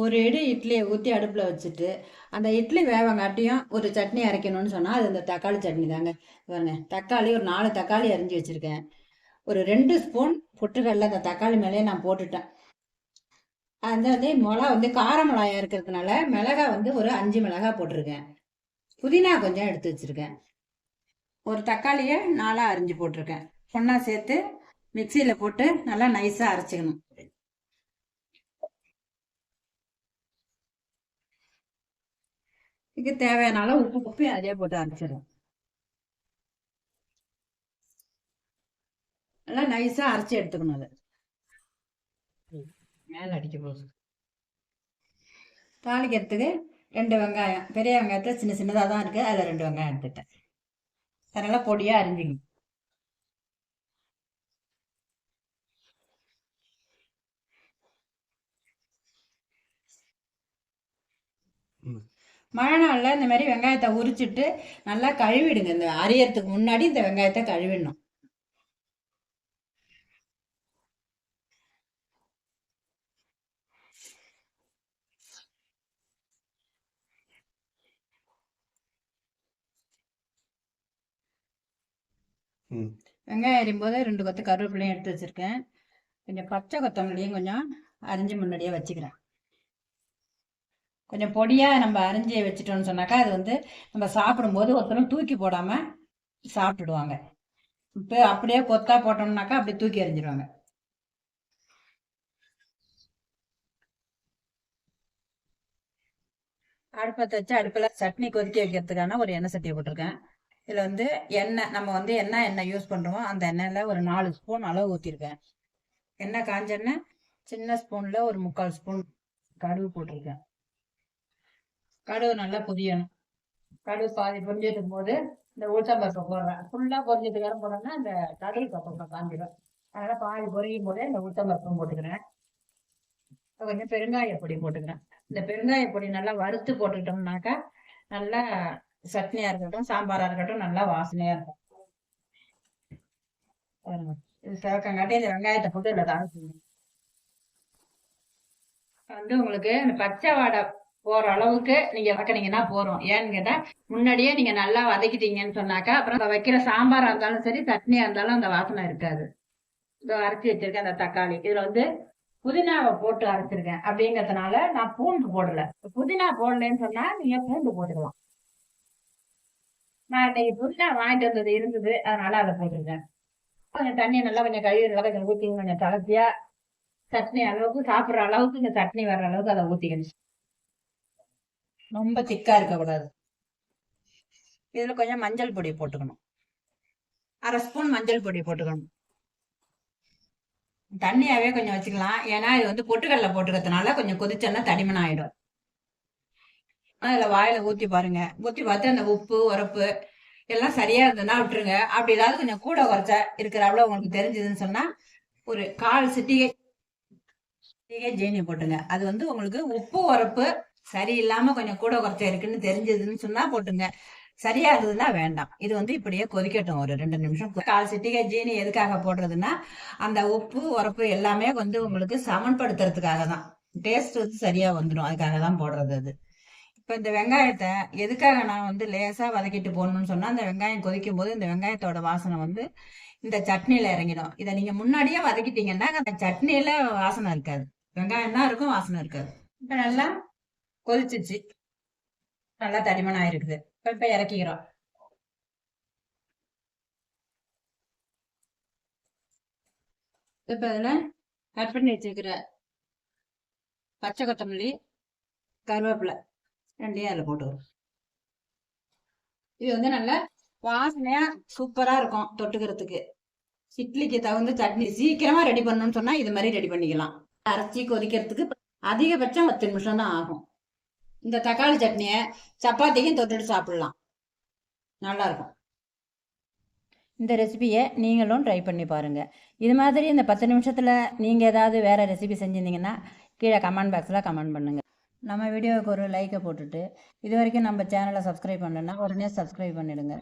ஒரு இடி இட்லியை ஊற்றி அடுப்பில் வச்சுட்டு அந்த இட்லி வேவங்காட்டியும் ஒரு சட்னி அரைக்கணும்னு சொன்னால் அது இந்த தக்காளி சட்னி தாங்க. பாருங்க, தக்காளி ஒரு 4 தக்காளி அரிஞ்சு வச்சுருக்கேன். ஒரு 2 ஸ்பூன் பொட்டுக்கடலை அந்த தக்காளி மேலேயே நான் போட்டுட்டேன். அந்த மிளகா கார மிளகாயா இருக்கிறதுனால மிளகா ஒரு 5 மிளகா போட்டிருக்கேன். புதினா கொஞ்சம் எடுத்து வச்சுருக்கேன். ஒரு தக்காளியை 4ஆ அரிஞ்சு போட்டிருக்கேன். ஒன்றா சேர்த்து மிக்சியில் போட்டு நல்லா நைஸாக அரைச்சிக்கணும். இதுக்கு தேவையான அளவு உப்பு அதே போட்டு அரைச்சிடும். நல்லா நைஸா அரைச்சி எடுத்துக்கணும். அதை மேலே அடிக்க போகுது. தாளிக்கிறதுக்கு 2 வெங்காயம், பெரிய வெங்காயத்தை சின்ன சின்னதாக தான் இருக்குது, அதில் 2 வெங்காயம் எடுத்துட்டேன். அதனால் பொடியாக அரிஞ்சிக்கணும். மழை நாளில் இந்த மாதிரி வெங்காயத்தை உரிச்சிட்டு நல்லா கழுவிடுங்க. இந்த அரியறதுக்கு முன்னாடி இந்த வெங்காயத்தை கழுவிடணும். வெங்காயம் அரியும் போது 2 கொத்து கருவேப்பிலையும் எடுத்து வச்சிருக்கேன். கொஞ்சம் பச்சை கொத்தமல்லியும் கொஞ்சம் அரிஞ்சு முன்னாடியே வச்சுக்கிறேன். கொஞ்சம் பொடியாக நம்ம அரிஞ்சு வச்சுட்டோம்னு சொன்னாக்கா அது நம்ம சாப்பிடும்போது ஒருத்தரும் தூக்கி போடாமல் சாப்பிட்டுடுவாங்க. இப்போ அப்படியே கொத்தா போட்டோம்னாக்கா அப்படி தூக்கி எறிஞ்சிடுவாங்க. அடுப்பத்தை வச்சு அடுப்பில் சட்னி கொதிக்க வைக்கிறதுக்கான ஒரு எண்ணெய் சட்டியை போட்டிருக்கேன். இதில் எண்ணெய் நம்ம எண்ணெய் யூஸ் பண்ணுறோம். அந்த எண்ணெயில் ஒரு 4 ஸ்பூன் அளவு ஊற்றிருக்கேன். எண்ணெய் காஞ்ச எண்ணெய் சின்ன ஸ்பூனில் ஒரு 3/4 ஸ்பூன் கடுகு போட்டிருக்கேன். கடுகு நல்லா பொரியணும். கடுகு பாதி பொரிஞ்சிருக்கும் போது இந்த உளுத்தம்பருப்பை போடுறேன். ஃபுல்லாக பொரிஞ்சதுக்காக போடுறேன்னா இந்த கடுகு பப்பை காஞ்சிடும். அதனால் பாதி பொரியும் போதே இந்த உளுத்தம்பருப்பும் போட்டுக்கிறேன். கொஞ்சம் பெருங்காய பொடி போட்டுக்கிறேன். இந்த பெருங்காய பொடி நல்லா வறுத்து போட்டுட்டோம்னாக்கா நல்லா சட்னியா இருக்கட்டும், சாம்பாரா இருக்கட்டும், நல்லா வாசனையா இருக்கும். இது சிவக்கங்காட்டி இந்த வெங்காயத்தை போட்டு இல்லை தாளிச்சு உங்களுக்கு இந்த பச்சை வாடை போற அளவுக்கு நீங்க வதக்கினீங்கன்னா போறோம். ஏன்னு கேட்டா முன்னாடியே நீங்க நல்லா வதக்கிட்டீங்கன்னு சொன்னாக்கா அப்புறம் வைக்கிற சாம்பாரா இருந்தாலும் சரி, சட்னியா இருந்தாலும் அந்த வாசனை இருக்காது. இதோ அரைச்சி வச்சிருக்கேன் அந்த தக்காளி. இதுல புதினாவை போட்டு அரைச்சிருக்கேன். அப்படிங்கிறதுனால நான் பூண்டு போடல. புதினா போடலன்னு சொன்னா நீங்க பூண்டு போட்டுக்கலாம். நான் இன்னைக்கு புதினா வாங்கிட்டு வந்தது இருந்தது, அதனால அதை போட்டிருக்கேன். கொஞ்சம் தண்ணியை நல்லா கொஞ்சம் கழுவி நல்லா கொஞ்சம் ஊற்றி கொஞ்சம் தளர்த்தியா சட்னி அளவுக்கு சாப்பிட்ற அளவுக்கு இந்த சட்னி வர்ற அளவுக்கு அதை ஊற்றிக்கணும். ரொம்ப திக்கா இருக்கக்கூடாது. இதுல கொஞ்சம் மஞ்சள் பொடி போட்டுக்கணும். 1/2 ஸ்பூன் மஞ்சள் பொடி போட்டுக்கணும். தண்ணியாவே கொஞ்சம் வச்சுக்கலாம். ஏன்னா இது பொட்டுக்கடலை போட்டுக்கிறதுனால கொஞ்சம் கொதிச்சோன்னா தடிமன் ஆயிடும். அதுல வாயில ஊத்தி பாருங்க. ஊத்தி பார்த்து அந்த உப்பு உரப்பு எல்லாம் சரியா இருந்ததுன்னா விட்டுருங்க. அப்படி ஏதாவது கொஞ்சம் கூட குறைச்சா இருக்கிற அவ்வளவு உங்களுக்கு தெரிஞ்சதுன்னு சொன்னா ஒரு 1/4 சிட்டிகை ஜீனி போட்டுங்க. அது உங்களுக்கு உப்பு உரப்பு சரியில்லாம கொஞ்சம் கூட குறைச்சா இருக்குன்னு தெரிஞ்சதுன்னு சொன்னா போட்டுங்க. சரியா இருந்ததுன்னா வேண்டாம். இது இப்படியே கொதிக்கட்டும் ஒரு 2 நிமிஷம். 1/4 சிட்டிகை ஜீனி எதுக்காக போடுறதுன்னா அந்த உப்பு உரப்பு எல்லாமே உங்களுக்கு சமன்படுத்துறதுக்காக தான். டேஸ்ட் சரியா வந்துடும். அதுக்காக தான் போடுறது அது. இப்போ இந்த வெங்காயத்தை எதுக்காக நான் லேசா வதக்கிட்டு போடணும்னு சொன்னா அந்த வெங்காயம் கொதிக்கும் போது இந்த வெங்காயத்தோட வாசனை இந்த சட்னியில இறங்கிடும். இதை நீங்க முன்னாடியே வதக்கிட்டீங்கன்னா அந்த சட்னியில வாசனை இருக்காது. வெங்காயம் தான் இருக்கும், வாசனை இருக்காது. இப்ப நல்லா கொதிச்சிச்சு, நல்லா தடிமன் ஆயிருக்குது. இப்ப இறக்கிக்கிறோம். இப்ப இதுல கட் பண்ணி வச்சிருக்கிற பச்சை கொத்தமல்லி, கருவேப்பிலை ரெண்டையும் அதில் போட்டுக்கிறோம். இது நல்லா வாசனையா சூப்பரா இருக்கும் தொட்டுக்கிறதுக்கு. இட்லிக்கு தகுந்த சட்னி சீக்கிரமா ரெடி பண்ணணும்னு சொன்னா இது மாதிரி ரெடி பண்ணிக்கலாம். அரைச்சி கொதிக்கிறதுக்கு அதிகபட்சம் 10 நிமிஷம் தான் ஆகும். இந்த தக்காளி சட்னியை சப்பாத்திக்கும் தொட்டுட்டு சாப்பிடலாம், நல்லா இருக்கும். இந்த ரெசிபியை நீங்களும் ட்ரை பண்ணி பாருங்கள். இது மாதிரி இந்த 10 நிமிஷத்தில் நீங்கள் ஏதாவது வேறு ரெசிபி செஞ்சுருந்தீங்கன்னா கீழே கமெண்ட் பாக்ஸில் கமெண்ட் பண்ணுங்கள். நம்ம வீடியோவுக்கு ஒரு லைக்கை போட்டுட்டு இது வரைக்கும் நம்ம சேனலை சப்ஸ்கிரைப் பண்ணலன்னா உடனே சப்ஸ்கிரைப் பண்ணிடுங்க.